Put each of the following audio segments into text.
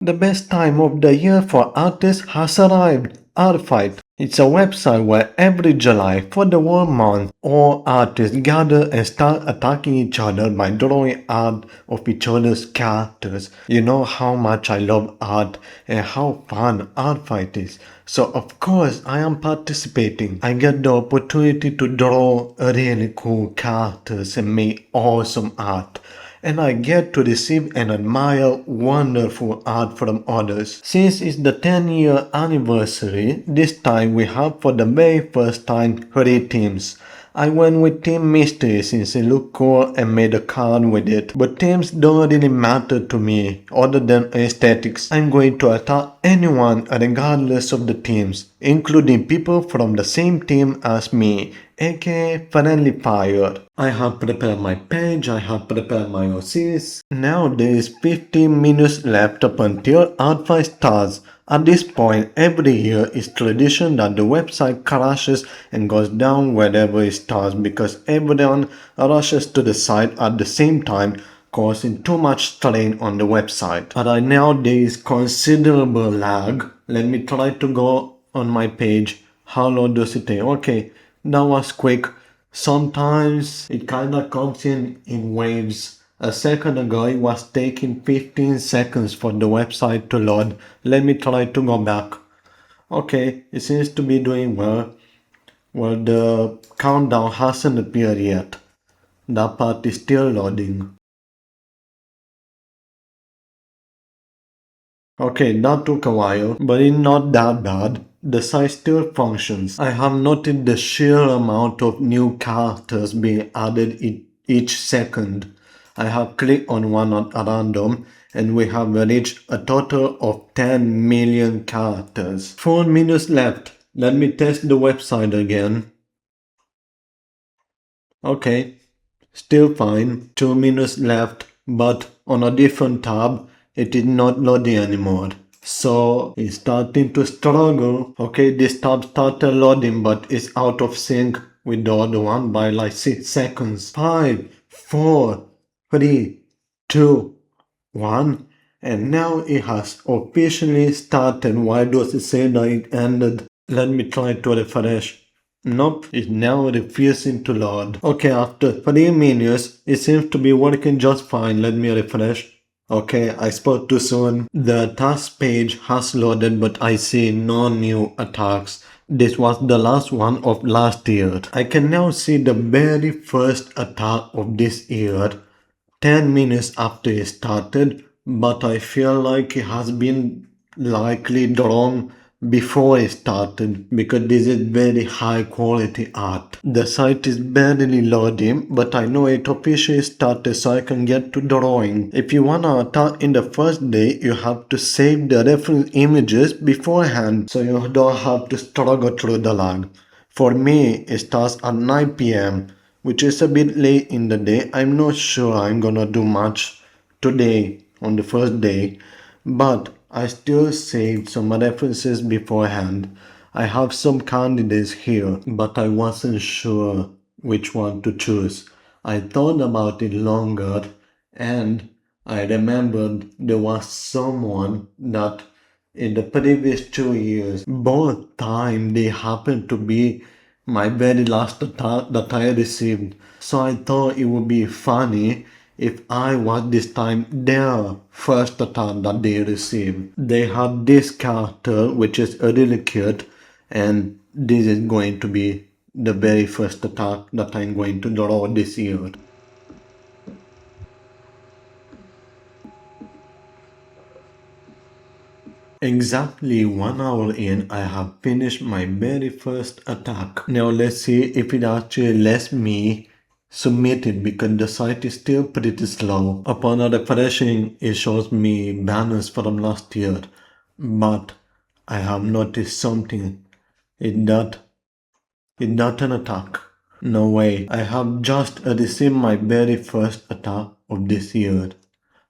The best time of the year for artists has arrived. Artfight. It's a website where every July for the whole month, all artists gather and start attacking each other by drawing art of each other's characters. You know how much I love art and how fun Artfight is. So of course I am participating. I get the opportunity to draw really cool characters and make awesome art, and I get to receive and admire wonderful art from others. Since it's the 10-year anniversary, this time we have for the very first time 3 themes. I went with Team Mystery since it looked cool and made a card with it, but themes don't really matter to me other than aesthetics. I'm going to attack anyone regardless of the themes, including people from the same team as me, aka Friendly Fire. I have prepared my page, I have prepared my OCs. Now there is 15 minutes left up until Artfight starts. At this point, every year it's tradition that the website crashes and goes down wherever it starts because everyone rushes to the site at the same time, causing too much strain on the website. Right now there is considerable lag. Let me try to go on my page. How long does it take? Okay, that was quick. Sometimes it kinda comes in waves. A second ago it was taking 15 seconds for the website to load. Let me try to go back. Okay, it seems to be doing well. Well, the countdown hasn't appeared yet. That part is still loading. Okay, that took a while, but it's not that bad. The site still functions. I have noted the sheer amount of new characters being added each second. I have clicked on one at random and we have reached a total of 10 million characters. 4 minutes left. Let me test the website again. Okay, still fine. 2 minutes left, but on a different tab, it is not loading anymore. So it's starting to struggle. Okay, this tab started loading, but it's out of sync with the other one by like 6 seconds. 5, 4, 3, 2, 1. And now it has officially started. Why does it say that it ended? Let me try to refresh. Nope, it's now refusing to load. Okay, after 3 minutes, it seems to be working just fine. Let me refresh. Okay, I spoke too soon. The task page has loaded, but I see no new attacks. This was the last one of last year. I can now see the very first attack of this year, 10 minutes after it started, but I feel like it has been likely drawn before it started because this is very high quality art. The site is barely loading, but I know it officially started so I can get to drawing. If you wanna attack in the first day, you have to save the reference images beforehand so you don't have to struggle through the lag. For me, it starts at 9 p.m., which is a bit late in the day. I'm not sure I'm gonna do much today on the first day, but I still saved some references beforehand. I have some candidates here, but I wasn't sure which one to choose. I thought about it longer and I remembered there was someone that in the previous 2 years, both time they happened to be my very last attack that I received. So I thought it would be funny if I was this time their first attack that they received. They had this character which is really cute, and this is going to be the very first attack that I'm going to draw this year. Exactly 1 hour in, I have finished my very first attack. Now let's see if it actually lets me submit it because the site is still pretty slow. Upon refreshing, it shows me banners from last year. But I have noticed something. It's not an attack. No way. I have just received my very first attack of this year.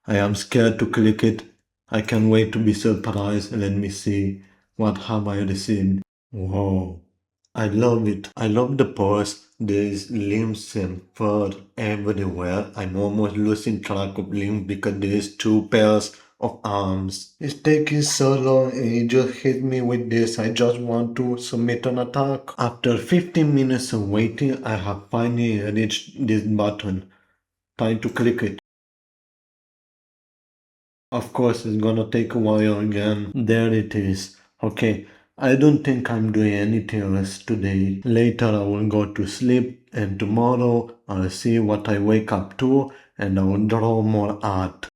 I am scared to click it. I can't wait to be surprised. Let me see. What have I received? Whoa. I love it. I love the pose. There is limbs and fur everywhere. I'm almost losing track of limbs because there is 2 pairs of arms. It's taking so long and it just hit me with this. I just want to submit an attack. After 15 minutes of waiting, I have finally reached this button. Time to click it. Of course, it's gonna take a while again. There it is. Okay, I don't think I'm doing anything else today. Later I will go to sleep and tomorrow I'll see what I wake up to and I will draw more art.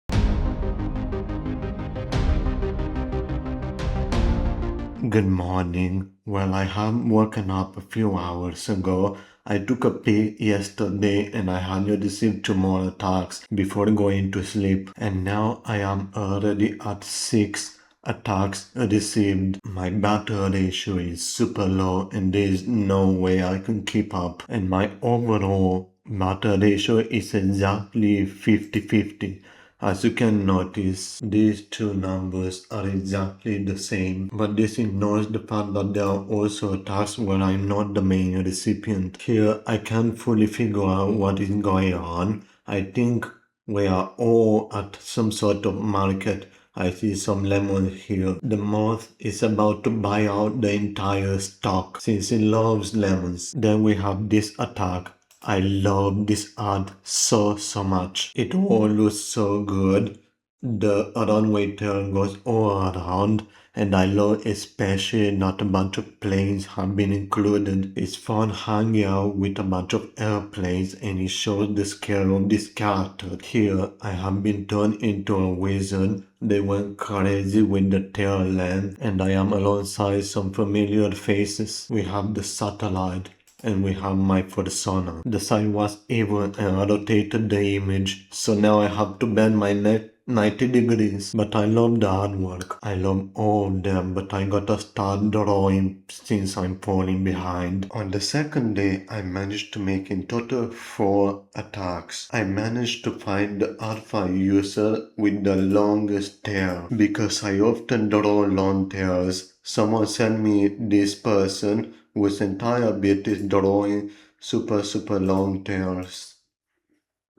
Good morning. Well, I have woken up a few hours ago. I took a pee yesterday and I had received 2 more attacks before going to sleep. And now I am already at 6 attacks received. My battle ratio is super low and there is no way I can keep up. And my overall battle ratio is exactly 50-50. As you can notice, these two numbers are exactly the same, but this ignores the fact that there are also attacks where I'm not the main recipient. Here, I can't fully figure out what is going on. I think we are all at some sort of market. I see some lemons here. The moth is about to buy out the entire stock since it loves lemons. Then we have this attack. I love this art so much. It all looks so good. The runway tail goes all around and I love especially that a bunch of planes have been included. It's fun hanging out with a bunch of airplanes and it shows the scale of this character. Here I have been turned into a wizard. They went crazy with the tail length and I am alongside some familiar faces. We have the satellite and we have my persona. The side was evil and I rotated the image, so now I have to bend my neck 90 degrees. But I love the artwork. I love all of them, but I gotta start drawing since I'm falling behind. On the second day, I managed to make in total 4 attacks. I managed to find the artfight user with the longest tail because I often draw long tails. Someone sent me this person whose entire bit is drawing super long tails.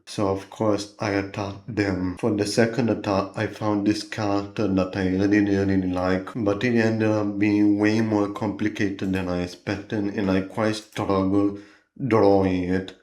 So of course I attacked them. For the second attack I found this character that I really like, but it ended up being way more complicated than I expected and I quite struggled drawing it.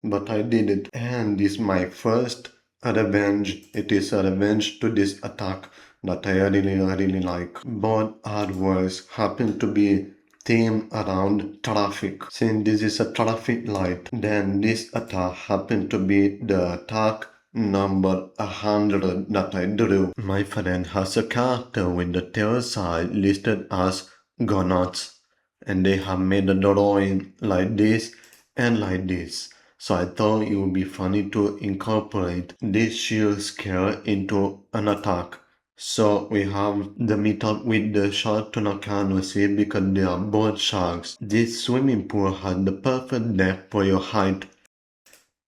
But I did it, and this is my first revenge. It is a revenge to this attack that I really like. Both artworks happen to be themed around traffic. Since this is a traffic light, then this attack happened to be the attack number 100 that I drew. My friend has a character with the tail side listed as gonads, and they have made a drawing like this and like this. So I thought it would be funny to incorporate this sheer scale into an attack. So we have the meetup with the shark tuna canopy because they are both sharks. This swimming pool has the perfect depth for your height.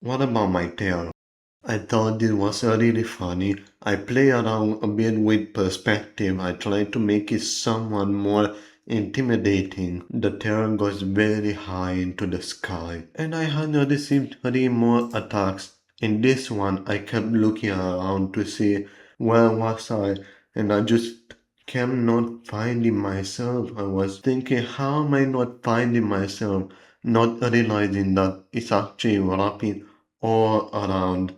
What about my tail? I thought this was really funny. I play around a bit with perspective. I try to make it somewhat more intimidating. The tail goes very high into the sky. And I had received 3 more attacks. In this one, I kept looking around to see where was I, and I just kept not finding myself. I was thinking, how am I not finding myself? Not realizing that it's actually wrapping all around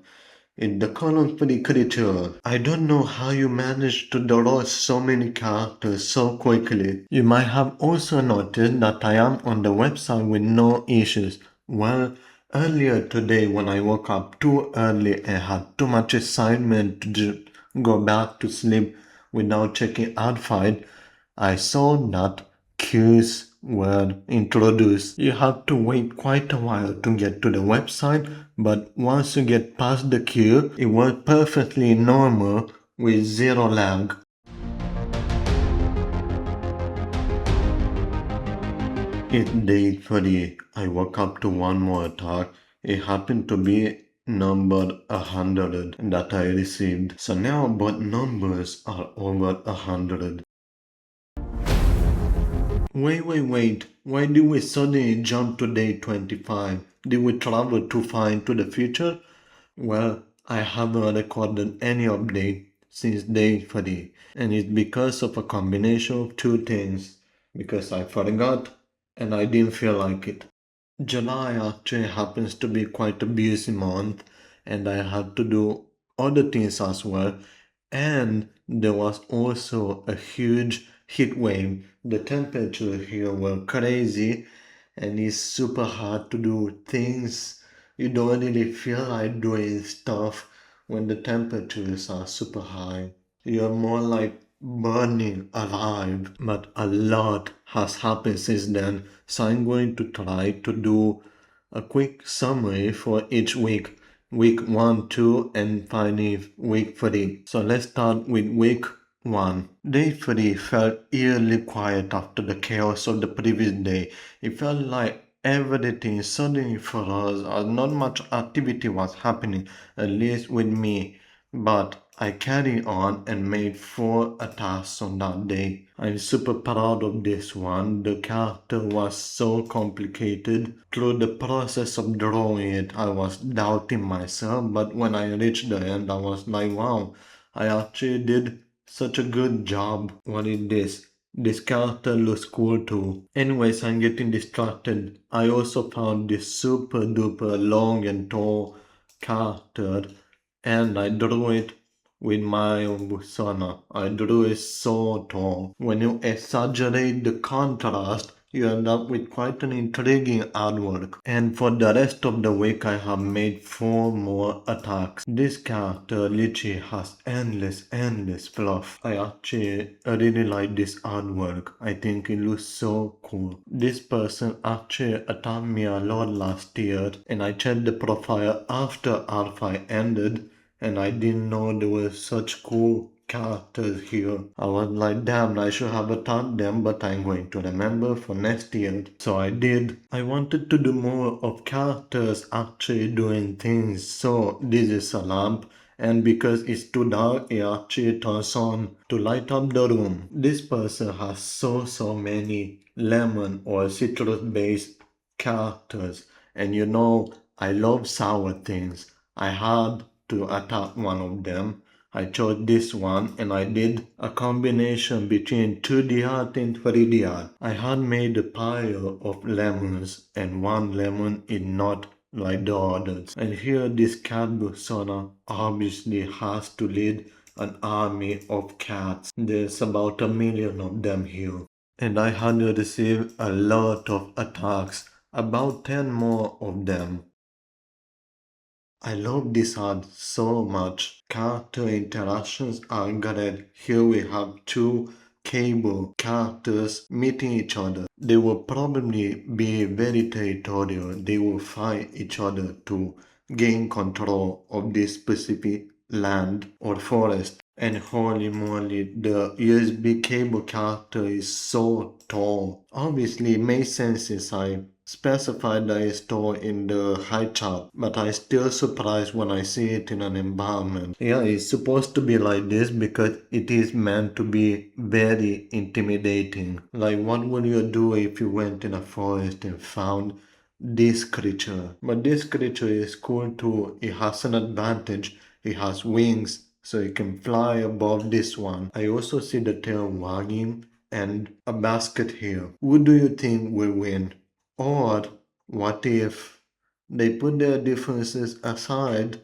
in the column for the creature. I don't know how you managed to draw so many characters so quickly. You might have also noticed that I am on the website with no issues. Well, earlier today when I woke up too early and had too much excitement to just go back to sleep without checking artfight, I saw that queues were introduced. You have to wait quite a while to get to the website, but once you get past the queue, it works perfectly normal with zero lag. It's day 30. I woke up to 1 more attack. It happened to be number 100 that I received. So now both numbers are over 100. Wait. Why did we suddenly jump to day 25? Did we travel too far into the future? Well, I haven't recorded any update since day 3. And it's because of a combination of two things. Because I forgot and I didn't feel like it. July actually happens to be quite a busy month, and I had to do other things as well. And there was also a huge heat wave. The temperature here were crazy, and it's super hard to do things. You don't really feel like doing stuff when the temperatures are super high. You're more like burning alive. But a lot has happened since then, so I'm going to try to do a quick summary for each week. Week 1, 2, and finally week 3. So let's start with week 1. Day 3 felt eerily quiet after the chaos of the previous day. It felt like everything suddenly froze, as not much activity was happening, at least with me. But I carried on and made 4 attacks on that day. I'm super proud of this one. The character was so complicated. Through the process of drawing it, I was doubting myself, but when I reached the end, I was like, wow, I actually did such a good job. What is this? This character looks cool too. Anyways, I'm getting distracted. I also found this super duper long and tall character, and I drew it with my own persona. I drew it so tall. When you exaggerate the contrast, you end up with quite an intriguing artwork. And for the rest of the week, I have made 4 more attacks. This character literally has endless fluff. I actually really like this artwork. I think it looks so cool. This person actually attacked me a lot last year, and I checked the profile after artfight ended, and I didn't know there were such cool characters here. I was like, damn, I should have attacked them, but I'm going to remember for next year. So I did. I wanted to do more of characters actually doing things. So this is a lamp, and because it's too dark, it actually turns on to light up the room. This person has so many lemon or citrus based characters, and you know I love sour things. I had to attack one of them. I chose this one, and I did a combination between 2D art and 3D art. I had made a pile of lemons, and one lemon is not like the others. And here this cat persona obviously has to lead an army of cats. There's about 1 million of them here. And I had received a lot of attacks, about 10 more of them. I love this art so much. Character interactions are great. Here we have 2 cable characters meeting each other. They will probably be very territorial. They will fight each other to gain control of this specific land or forest. And holy moly, the USB cable character is so tall. Obviously, it makes sense since I specified that it's tall in the high chart, but I still surprised when I see it in an environment. Yeah, it's supposed to be like this because it is meant to be very intimidating. Like, what would you do if you went in a forest and found this creature? But this creature is cool too. It has an advantage. It has wings, so it can fly above this one. I also see the tail wagging and a basket here. Who do you think will win? Or what if they put their differences aside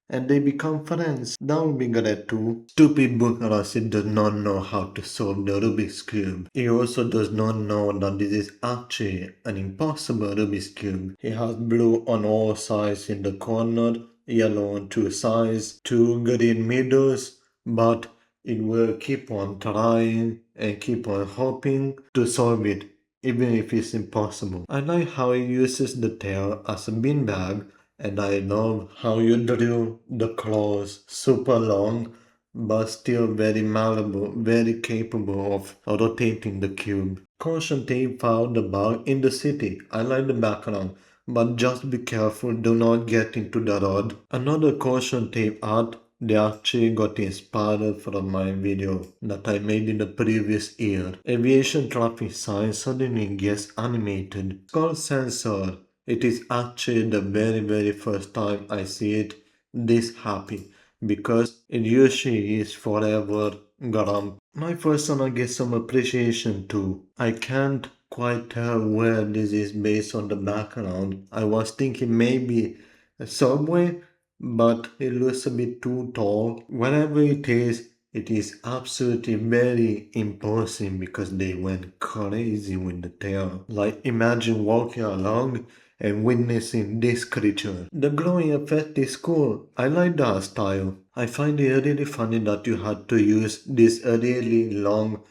and they become friends? That would be great too. Stupid Bucharest does not know how to solve the Rubik's Cube. He also does not know that this is actually an impossible Rubik's Cube. He has blue on all sides in the corner, yellow on 2 sides, 2 green middles, but it will keep on trying and keep on hoping to solve it, even if it's impossible. I like how he uses the tail as a beanbag, and I love how you drew the claws super long but still very malleable, very capable of rotating the cube. Caution tape found the bug in the city. I like the background, but just be careful, do not get into the road. Another caution tape art, they actually got inspired from my video that I made in the previous year. Aviation traffic sign suddenly gets animated. It's called sensor. It is actually the very first time I see it this happy. because it usually is forever gone. My persona gets some appreciation too. I can't quite tell where this is based on the background. I was thinking maybe a subway, but it looks a bit too tall. Whatever it is absolutely very imposing because they went crazy with the tail. Like imagine walking along and witnessing this creature. The glowing effect is cool. I like that style. I find it really funny that you had to use this really long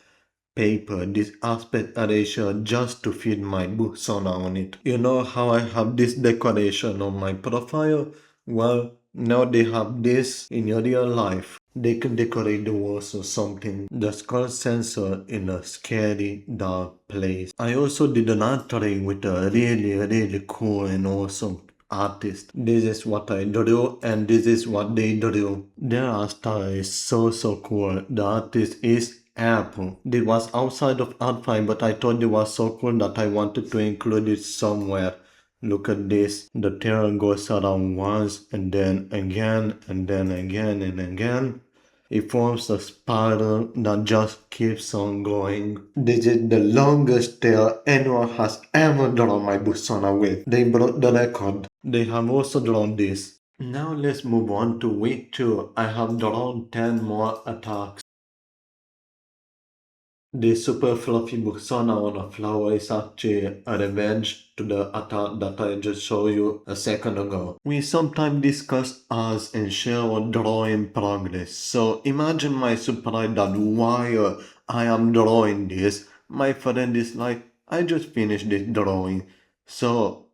paper, this aspect ratio just to fit my persona on it. You know how I have this decoration on my profile? Well, now they have this in your real life. They can decorate the walls or something. The skull sensor in a scary dark place. I also did an art tray with a really cool and awesome artist. This is what I drew and this is what they drew. Their art style is so cool. The artist is Apple. This was outside of artfight, but I thought it was so cool that I wanted to include it somewhere. Look at this. The tail goes around once and then again and then again and again. It forms a spiral that just keeps on going. This is the longest tail anyone has ever drawn my persona with. They broke the record. They have also drawn this. Now let's move on to week 2. I have drawn 10 more attacks. The super fluffy persona on a flower is actually a revenge to the attack that I just showed you a second ago. We sometimes discuss as and share our drawing progress. So imagine my surprise that while I am drawing this, my friend is like, I just finished this drawing. So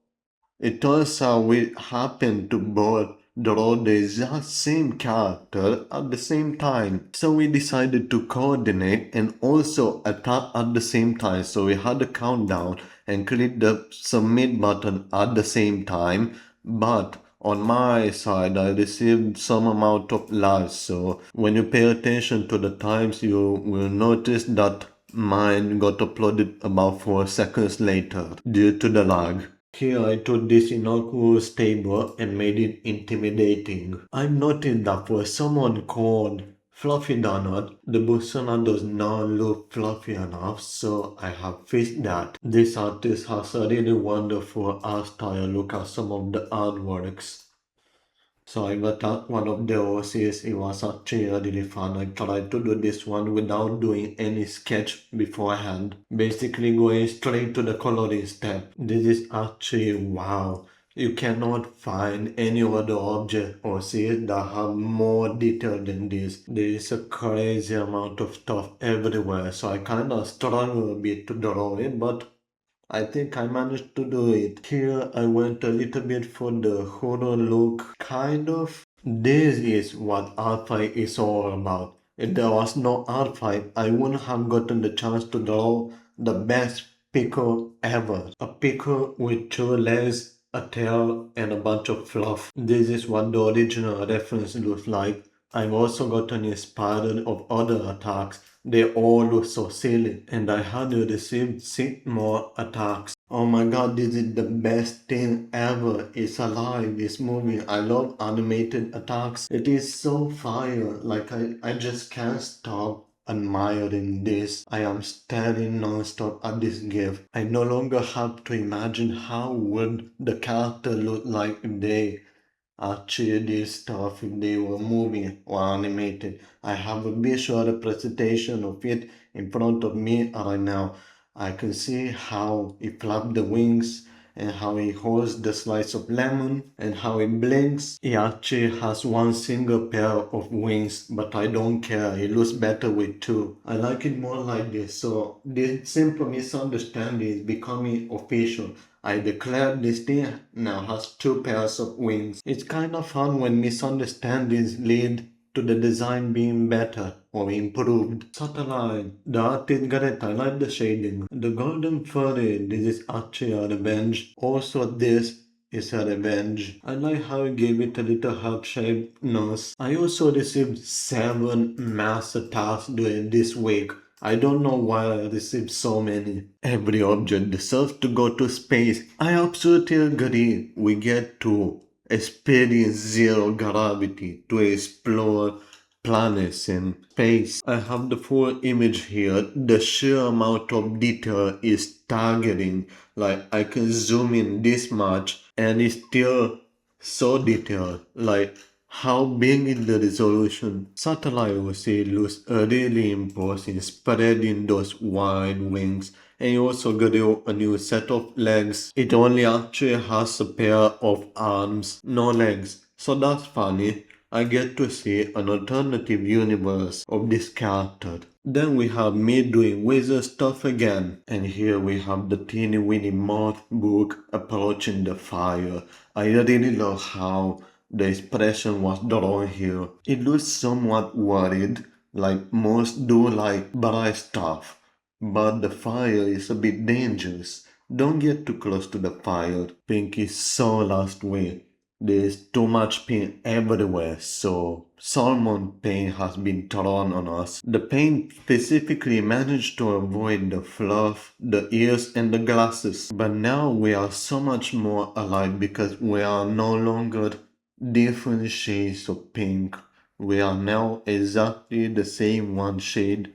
it turns out we happen to both draw the exact same character at the same time. So we decided to coordinate and also attack at the same time. So we had a countdown and click the submit button at the same time. But on my side, I received some amount of lag. So when you pay attention to the times, you will notice that mine got uploaded about 4 seconds later due to the lag. Here I took this innocuous table and made it intimidating. I'm noting that for someone called Fluffy Donut, the persona does not look fluffy enough, so I have fixed that. This artist has a really wonderful art style. Look at some of the artworks. So I got out one of the OCs. It was actually really fun. I tried to do this one without doing any sketch beforehand. Basically going straight to the coloring step. This is actually wow. You cannot find any other object or OCs that have more detail than this. There is a crazy amount of stuff everywhere. So I kind of struggle a bit to draw it, but I think I managed to do it. Here I went a little bit for the horror look, kind of. This is what artfight is all about. If there was no artfight, I wouldn't have gotten the chance to draw the best pickle ever. A pickle with 2 legs, a tail, and a bunch of fluff. This is what the original reference looks like. I've also gotten inspired of other attacks. They all look so silly, and I had received 6 more attacks. Oh my god, this is the best thing ever. It's alive, it's moving. I love animated attacks. It is so fire. Like I just can't stop admiring this. I am staring non-stop at this gift. I no longer have to imagine how would the character look like if they actually did stuff if they were moving or animated. I have a visual representation of it in front of me right now. I can see how it flaps the wings and how it holds the slice of lemon and how it blinks. It actually has one single pair of wings, but I don't care. It looks better with 2. I like it more like this. So this simple misunderstanding is becoming official. I declare this thing now has 2 pairs of wings. It's kind of fun when misunderstandings lead to the design being better or improved. Satellite. The art is great. I like the shading. The golden furry. This is actually a revenge. Also this is a revenge. I like how I gave it a little heart-shaped nose. I also received 7 mass attacks during this week. I don't know why I received so many. Every object deserves to go to space. I absolutely agree. We get to experience zero gravity to explore planets in space. I have the full image here. The sheer amount of detail is staggering. Like I can zoom in this much and it's still so detailed. Like how big is the resolution? Satellite will say looks really imposing, spreading those wide wings. And you also got a new set of legs. It only actually has a pair of arms, no legs. So that's funny. I get to see an alternative universe of this character. Then we have me doing wizard stuff again. And here we have the teeny weeny moth book approaching the fire. I really love how the expression was drawn here. It looks somewhat worried, like most do like bright stuff. But the fire is a bit dangerous. Don't get too close to the fire. Pink is so last way. There's too much paint everywhere, so salmon paint has been thrown on us. The paint specifically managed to avoid the fluff, the ears, and the glasses. But now we are so much more alike because we are no longer different shades of pink. We are now exactly the same one shade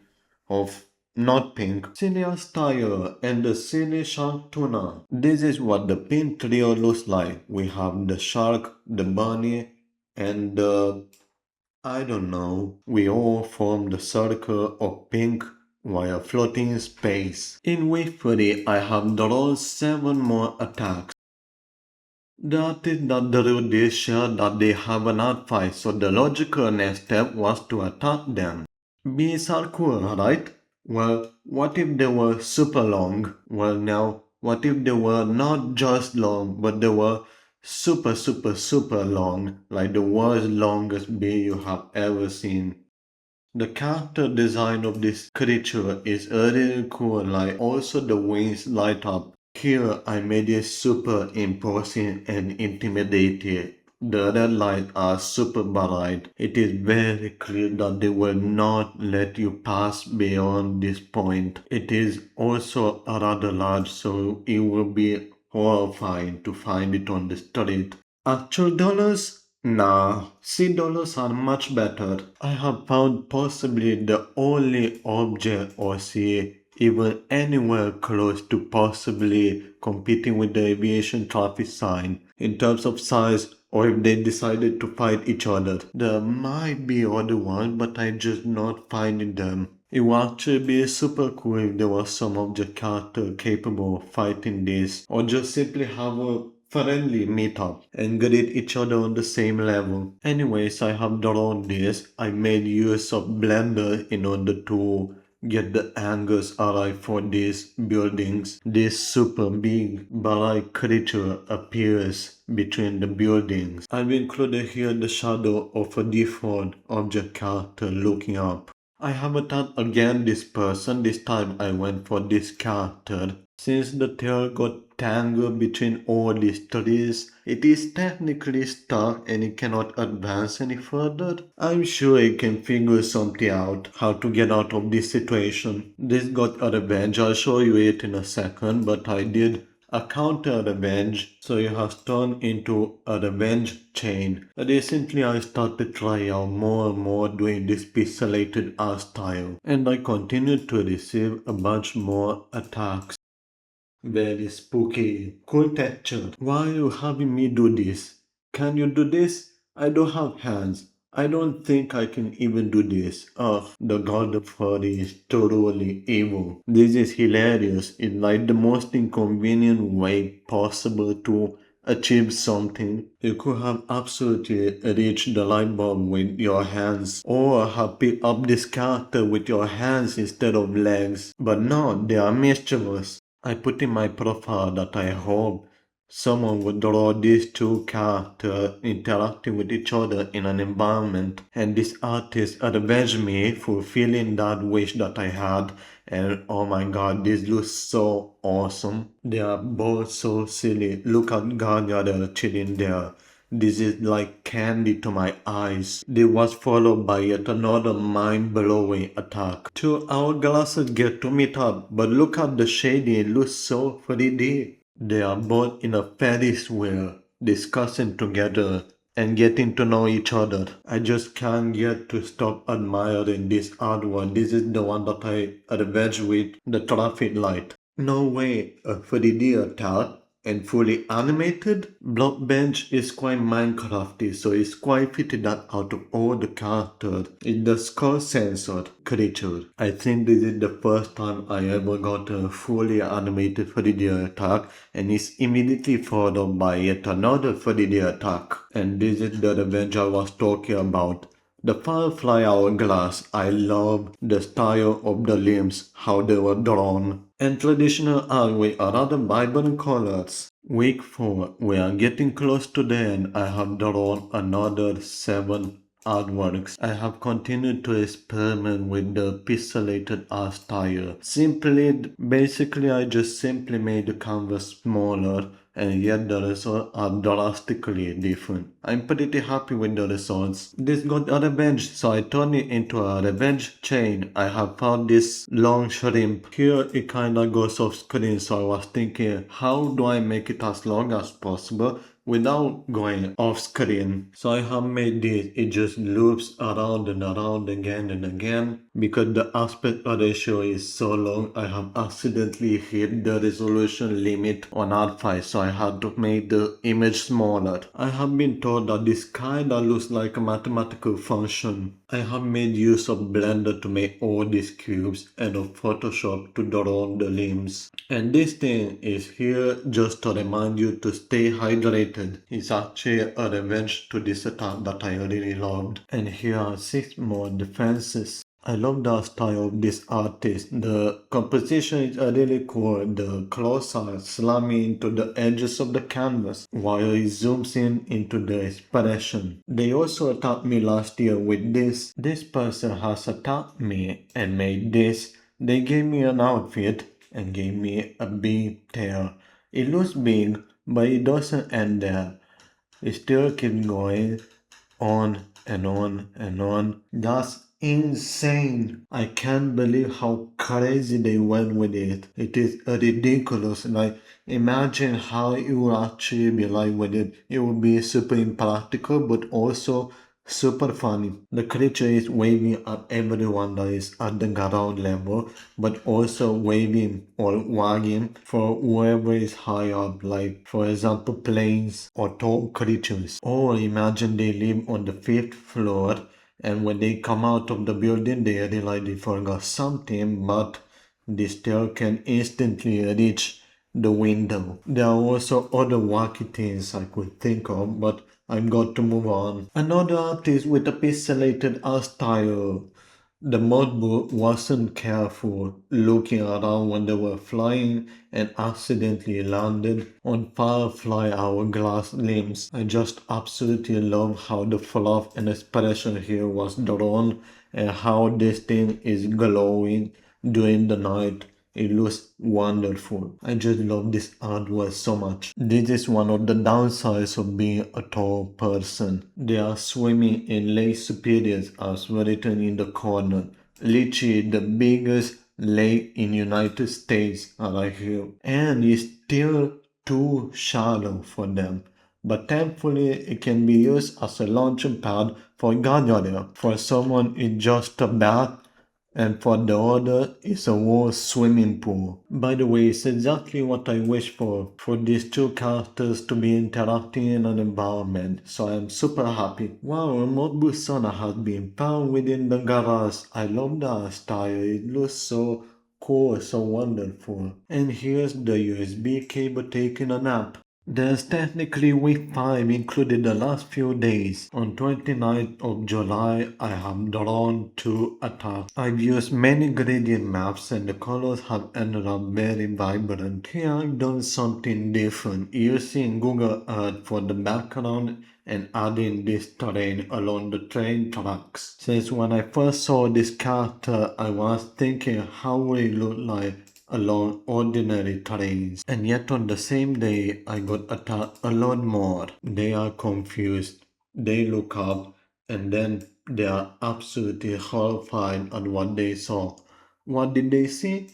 of not pink, Celia style and the silly shark tuna. This is what the pink trio looks like. We have the shark, the bunny, and the I don't know. We all form the circle of pink while floating in space. In wave 3, I have drawn 7 more attacks. The artist that drew this shared that they have an art fight, so the logical next step was to attack them. Bees are cool, right? Well, what if they were super long? Well, now, what if they were not just long, but they were super long, like the world's longest bee you have ever seen? The character design of this creature is really cool, like also the wings light up. Here I made it super imposing and intimidating. The red lights are super bright. It is very clear that they will not let you pass beyond this point. It is also rather large, so it will be horrifying to find it on the street. Actual dollars? Nah, $C are much better. I have found possibly the only object or C even anywhere close to possibly competing with the aviation traffic sign in terms of size or if they decided to fight each other. There might be other ones, but I just not finding them. It would actually be super cool if there was some of the character capable of fighting this, or just simply have a friendly meetup and greet each other on the same level. Anyways, I have drawn this. I made use of Blender in order to get the angles alright for these buildings. This super big bright creature appears between the buildings. I've included here the shadow of a default object character looking up. I haven't done again this person. This time I went for this character. Since the tail got tangled between all these trees, it is technically stuck and it cannot advance any further. I'm sure it can figure something out, how to get out of this situation. This got a revenge, I'll show you it in a second, but I did a counter revenge, so it has turned into a revenge chain. Recently I started trying out more and more doing this pixelated art style, and I continued to receive a bunch more attacks. Very spooky. Cool texture. Why are you having me do this? Can you do this? I don't have hands. I don't think I can even do this. Ugh, the god of furry is totally evil. This is hilarious. It's like the most inconvenient way possible to achieve something. You could have absolutely reached the light bulb with your hands, or have picked up this character with your hands instead of legs. But no, they are mischievous. I put in my profile that I hope someone would draw these two characters interacting with each other in an environment, and this artist avenged me fulfilling that wish that I had. And oh my god, this looks so awesome. They are both so silly. Look at Gargadel chilling there. This is like candy to my eyes. This was followed by yet another mind-blowing attack. Two hourglasses get to meet up, but look at the shading, it looks so 3D. They are both in a Ferris wheel. discussing together, and getting to know each other. I just can't get to stop admiring this artwork. This is the one that I revenge with the traffic light. No way, a 3D attack and fully animated? Blockbench is quite Minecrafty, so it's quite fitted that out of all the characters. It's the skull censored creature. I think this is the first time I ever got a fully animated 3D attack, and it's immediately followed by yet another 3D attack. And this is the revenge I was talking about. The firefly hourglass, I love the style of the limbs, how they were drawn, and traditional art with a rather vibrant colors. Week 4, we are getting close to the end. I have drawn another 7 artworks. I have continued to experiment with the pixelated art style. Basically, I just simply made the canvas smaller, and yet the results are drastically different. I'm pretty happy with the results. This got a revenge, so I turned it into a revenge chain. I have found this long shrimp. Here it kinda goes off screen, so I was thinking, how do I make it as long as possible without going off screen? So I have made this. It just loops around and around again and again. Because the aspect ratio is so long, I have accidentally hit the resolution limit on artfight, so I had to make the image smaller. I have been told that this kinda looks like a mathematical function. I have made use of Blender to make all these cubes and of Photoshop to draw the limbs. And this thing is here just to remind you to stay hydrated. It's actually a revenge to this attack that I really loved. And here are 6 more defenses. I love the style of this artist. The composition is really cool. The claws are slamming into the edges of the canvas while it zooms in into the expression. They also attacked me last year with this. This person has attacked me and made this. They gave me an outfit and gave me a big tail. It looks big, but it doesn't end there. It still keeps going on and on and on. That's insane. I can't believe how crazy they went with it. It is ridiculous. Like, imagine how it would actually be like with it. It would be super impractical, but also super funny. The creature is waving at everyone that is at the ground level, but also waving or wagging for whoever is high up, like for example planes or tall creatures. Or imagine they live on the 5th floor, and when they come out of the building they realize they forgot something, but they still can instantly reach the window. There are also other wacky things I could think of, but I've got to move on. Another artist with a pixelated art style. The model wasn't careful looking around when they were flying and accidentally landed on firefly hourglass limbs. I just absolutely love how the fluff and expression here was drawn and how this thing is glowing during the night. It looks wonderful. I just love this artwork so much. This is one of the downsides of being a tall person. They are swimming in Lake Superior as written in the corner. Literally the biggest lake in United States right here. And it's still too shallow for them. But thankfully it can be used as a launching pad for Gadget. For someone it's just a bath, and for the other it's a whole swimming pool. By the way, it's exactly what I wish for these two characters to be interacting in an environment, so I'm super happy. Wow, a Mobu Sona has been found within the garage. I love the style, it looks so cool, so wonderful. And here's the USB cable taking a nap. There's technically week 5 included the last few days. On 29th of July, I have drawn 2 attacks. I've used many gradient maps and the colors have ended up very vibrant. Here I've done something different, using Google Earth for the background and adding this terrain along the train tracks. Since when I first saw this character, I was thinking how will it look like along ordinary trains. And yet on the same day, I got attacked a lot more. They are confused. They look up and then they are absolutely horrified at what they saw. What did they see?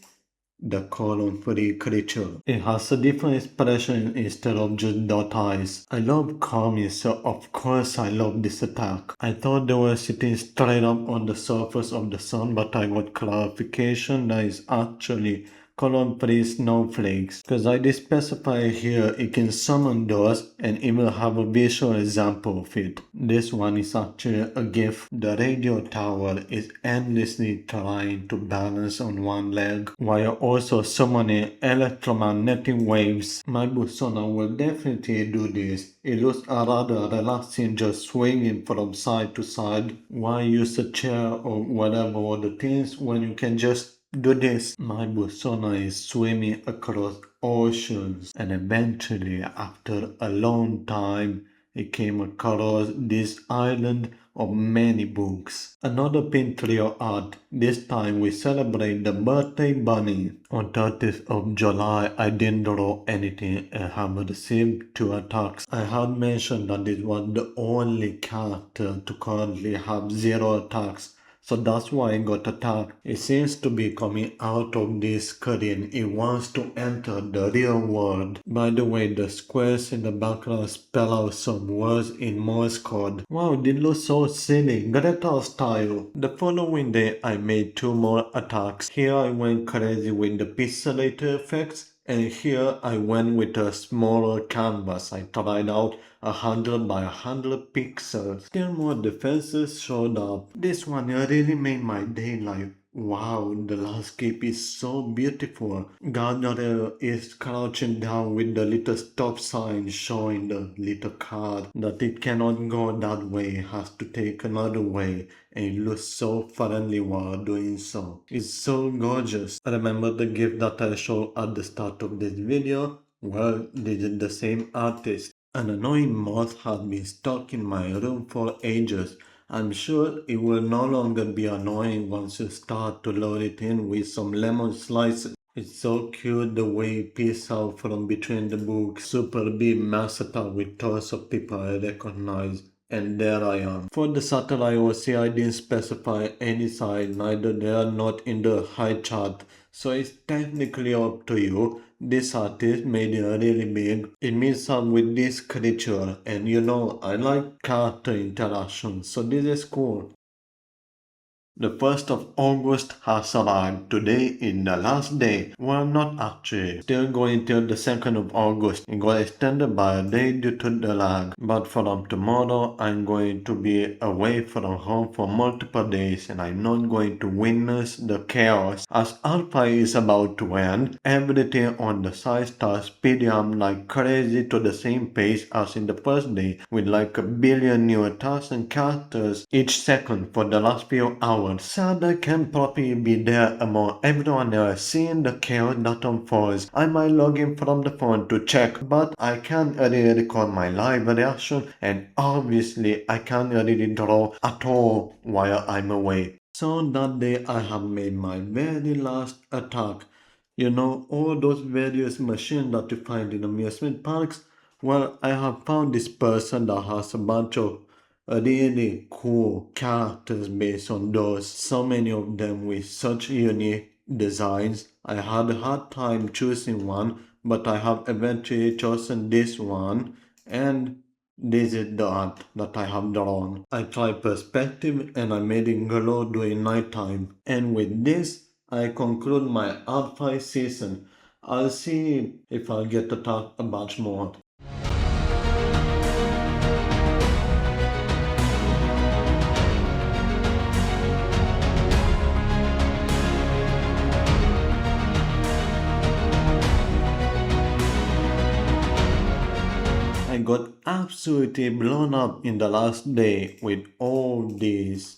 the colon-free creature. It has a different expression instead of just dot eyes. I love calming, so of course I love this attack. I thought they were sitting straight up on the surface of the sun, but I got clarification that is actually colon-free snowflakes. Because I did specify here it can summon those and it will have a visual example of it. This one is actually a GIF. The radio tower is endlessly trying to balance on one leg while also summoning electromagnetic waves. My Busona will definitely do this. It looks rather relaxing just swinging from side to side. Why use a chair or whatever other things when you can just do this? My Busona is swimming across oceans and eventually after a long time it came across this island of many books. Another pin trio art. This time we celebrate the birthday bunny. On 30th of July I didn't draw anything and have received 2 attacks. I had mentioned that this was the only character to currently have 0 attacks. So that's why I got attacked. It seems to be coming out of this screen. It wants to enter the real world. By the way, the squares in the background spell out some words in Morse code. Wow, this looks so silly. Greta style. The following day, I made 2 more attacks. Here I went crazy with the pixelated effects. And here I went with a smaller canvas. I tried out 100 by 100 pixels. Still more defenses showed up. This one really made my day. Like, wow, the landscape is so beautiful. Gardner is crouching down with the little stop sign showing the little card that it cannot go that way, it has to take another way, and it looks so friendly while doing so. It's so gorgeous. Remember the gift that I showed at the start of this video? Well, this is the same artist. An annoying moth had been stuck in my room for ages. I'm sure it will no longer be annoying once you start to load it in with some lemon slices. It's so cute the way it peeks out from between the books. Super big massacre with tons of people I recognize. And there I am. For the satellite OC I didn't specify any size, neither they are not in the high chart. So it's technically up to you. This artist made it really big. It meets up with this creature and you know I like character interaction, so this is cool. The 1st of August has arrived. Today is the last day. Well, not actually. Still going till the 2nd of August. It got extended by a day due to the lag. But from tomorrow, I'm going to be away from home for multiple days and I'm not going to witness the chaos. As Alpha is about to end, everything on the site starts speeding up like crazy to the same pace as in the first day with like a billion new attacks and characters each second for the last few hours. Sad I can probably be there among everyone else seeing the chaos that unfolds. I might log in from the phone to check, but I can't really record my live reaction and obviously I can't really draw at all while I'm away. So that day I have made my very last attack. You know all those various machines that you find in amusement parks? Well, I have found this person that has a bunch of really cool characters based on those. So many of them with such unique designs. I had a hard time choosing one, but I have eventually chosen this one, and this is the art that I have drawn. I tried perspective and I made it glow during nighttime. And with this, I conclude my artfight season. I'll see if I'll get to talk a bunch more. I got absolutely blown up in the last day with all these.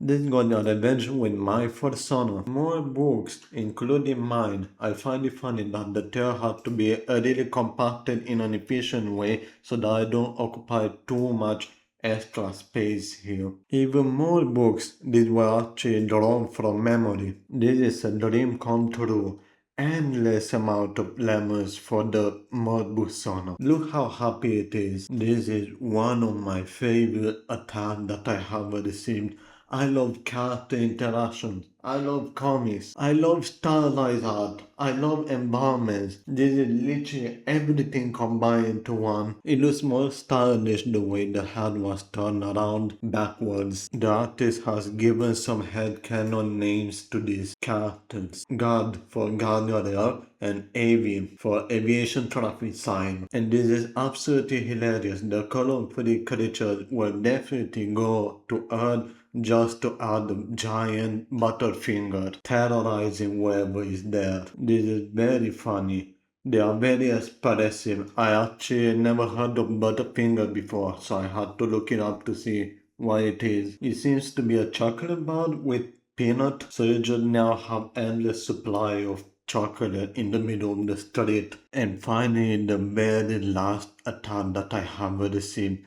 This got a revenge with my persona. More books, including mine. I find it funny that the tale had to be really compacted in an efficient way so that I don't occupy too much extra space here. Even more books, these were actually drawn from memory. This is a dream come true. Endless amount of lemons for the mod Busana. Look how happy it is. This is one of my favorite attacks that I have received. I love character interactions. I love comics. I love stylized art. I love environments. This is literally everything combined into one. It looks more stylish the way the head was turned around backwards. The artist has given some headcanon names to these characters. God for guardrail and avian for aviation traffic sign. And this is absolutely hilarious. The colorful creatures will definitely go to Earth just to add the giant butterfinger terrorizing whoever is there. This is very funny. They are very expressive. I actually never heard of butterfinger before, so I had to look it up to see what it is. It seems to be a chocolate bar with peanut, so you just now have endless supply of chocolate in the middle of the street. And finally, the very last attack that I have received,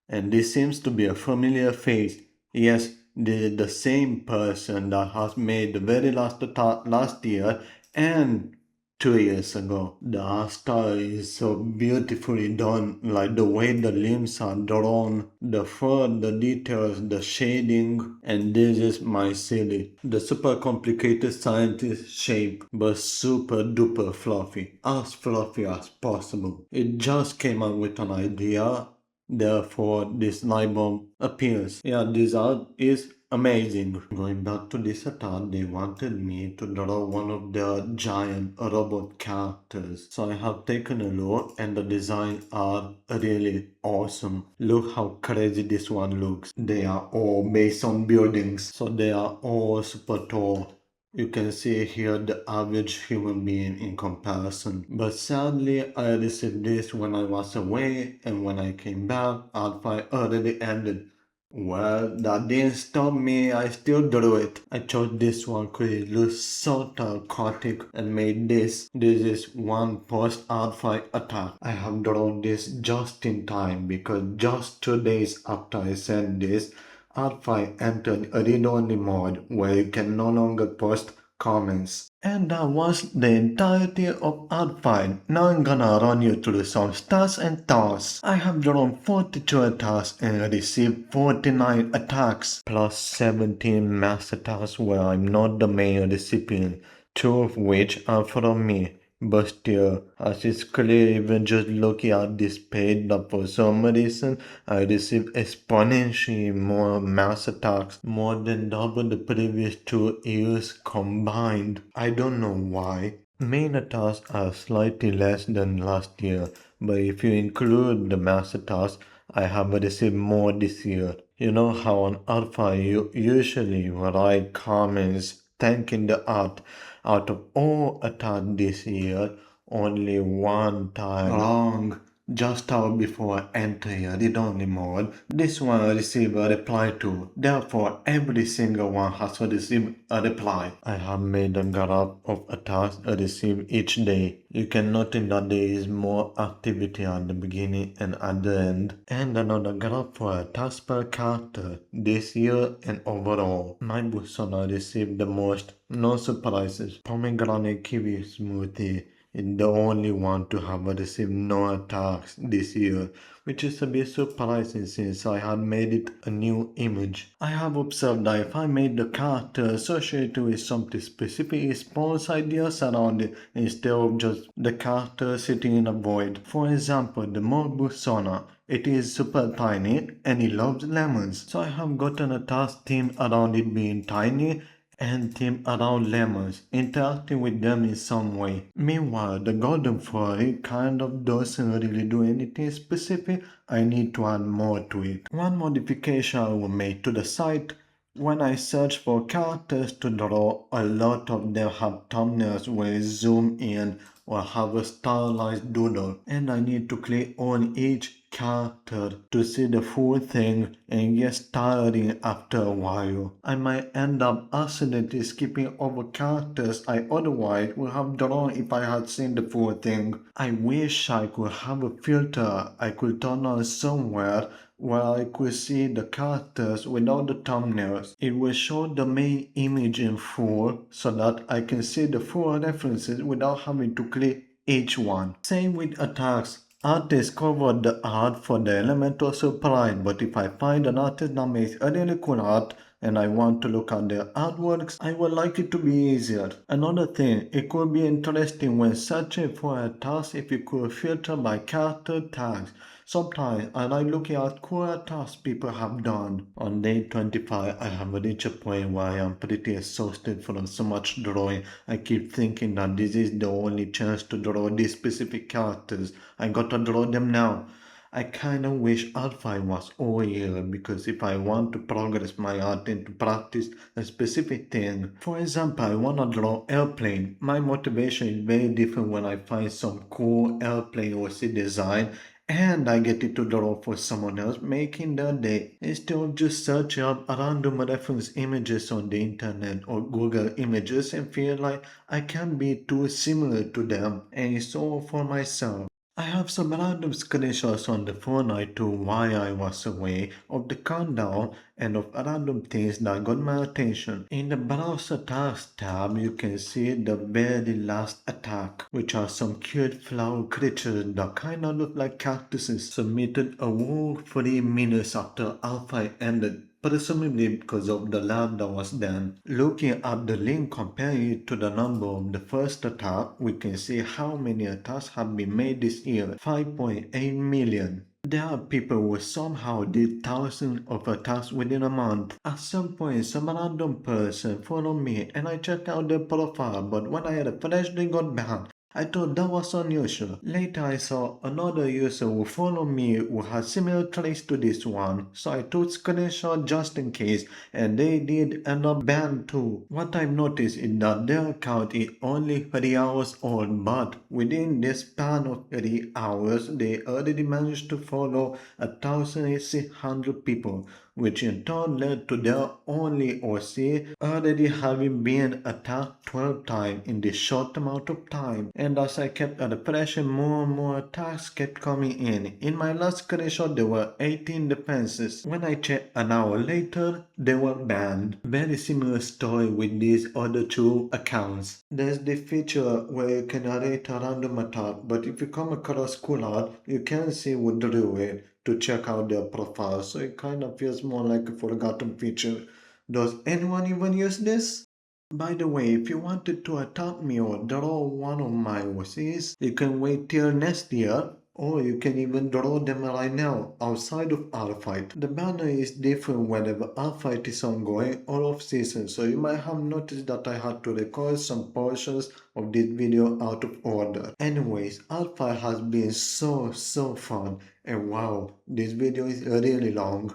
and this seems to be a familiar face. Yes, the same person that has made the very last attack last year and 2 years ago. The art style is so beautifully done, like the way the limbs are drawn, the fur, the details, the shading, and this is my silly. The super complicated scientist shape, but super duper fluffy as possible. It just came up with an idea. Therefore, this light bulb appears. Yeah, this art is amazing. Going back to this attack, they wanted me to draw one of their giant robot characters. So I have taken a look and the designs are really awesome. Look how crazy this one looks. They are all based on buildings. So they are all super tall. You can see here the average human being in comparison. But sadly, I received this when I was away, and when I came back, artfight already ended. Well, that didn't stop me, I still drew it. I chose this one because it looks so narcotic and made this. This is one post artfight attack. I have drawn this just in time because just 2 days after I sent this, artfight entered a read-only mode where you can no longer post comments. And that was the entirety of artfight. Now I'm gonna run you through some stats and tasks. I have drawn 42 attacks and received 49 attacks, plus 17 mass attacks where I'm not the main recipient, 2 of which are from me. But still, as it's clear even just looking at this page that for some reason I received exponentially more mass attacks, more than double the previous 2 years combined. I don't know why. Main attacks are slightly less than last year, but if you include the mass attacks, I have received more this year. You know how on Alpha you usually write comments thanking the art. Out of all attacks this year, only one time wrong. Just out before entering read-only mode, this one received a reply to. Therefore, every single one has received a reply. I have made a graph of attacks received each day. You can notice that there is more activity at the beginning and at the end. And another graph for attacks per character this year and overall. My Busona received the most, no surprises. Pomegranate kiwi smoothie is the only one to have received no attacks this year, which is a bit surprising since I had made it a new image. I have observed that if I made the character associated with something specific, it spawns ideas around it instead of just the character sitting in a void. For example, the Morbusona. It is super tiny and it loves lemons. So I have gotten a task themed around it being tiny and themed around lemons, interacting with them in some way. Meanwhile, the golden furry kind of doesn't really do anything specific. I need to add more to it. One modification I will make to the site: when I search for characters to draw, a lot of them have thumbnails where I zoom in or have a stylized doodle, and I need to click on each character to see the full thing, and gets tiring after a while. I might end up accidentally skipping over characters I otherwise would have drawn if I had seen the full thing. I wish I could have a filter I could turn on somewhere where I could see the characters without the thumbnails. It will show the main image in full so that I can see the full references without having to click each one. Same with attacks. Artists covered the art for the elemental surprise, but if I find an artist that makes a really cool art, and I want to look at their artworks, I would like it to be easier. Another thing, it could be interesting when searching for a task if you could filter by character tags. Sometimes I like looking at cool tasks people have done. On day 25, I have reached a point where I am pretty exhausted from so much drawing. I keep thinking that this is the only chance to draw these specific characters. I gotta draw them now. I kinda wish artfight was over here because if I want to progress my art into practice a specific thing, for example, I wanna draw airplane. My motivation is very different when I find some cool airplane or see design and I get it to draw for someone else, making their day. Instead of just searching up random reference images on the internet or Google Images and feel like I can be too similar to them and it's all for myself. I have some random screenshots on the phone I took while I was away of the countdown and of random things that got my attention. In the browser attacks tab, you can see the very last attack, which are some cute flower creatures that kinda look like cactuses, submitted a whole 3 minutes after alpha ended, presumably because of the lag that was done. Looking at the link comparing it to the number of the first attack, we can see how many attacks have been made this year, 5.8 million. There are people who somehow did thousands of attacks within a month. At some point, some random person followed me and I checked out their profile, but when I refreshed, they got banned. I thought that was unusual. Later I saw another user who followed me who had similar traits to this one, so I took screenshot just in case, and they did end up banned too. What I've noticed is that their account is only 3 hours old, but within this span of 3 hours, they already managed to follow 1,600 people, which in turn led to their only OC already having been attacked 12 times in this short amount of time. And as I kept refreshing, more and more attacks kept coming in. In my last screenshot, there were 18 defenses. When I checked an hour later, they were banned. Very similar story with these other two accounts. There's the feature where you can narrate a random attack, but if you come across cool art, you can see who drew it to check out their profile, so it kind of feels more like a forgotten feature. Does anyone even use this? By the way, if you wanted to attack me or draw one of my OCs, you can wait till next year, or you can even draw them right now, outside of Alphight. The banner is different whenever Alphight is ongoing or off season, so you might have noticed that I had to record some portions of this video out of order. Anyways, Alphight has been so fun, and wow, this video is really long.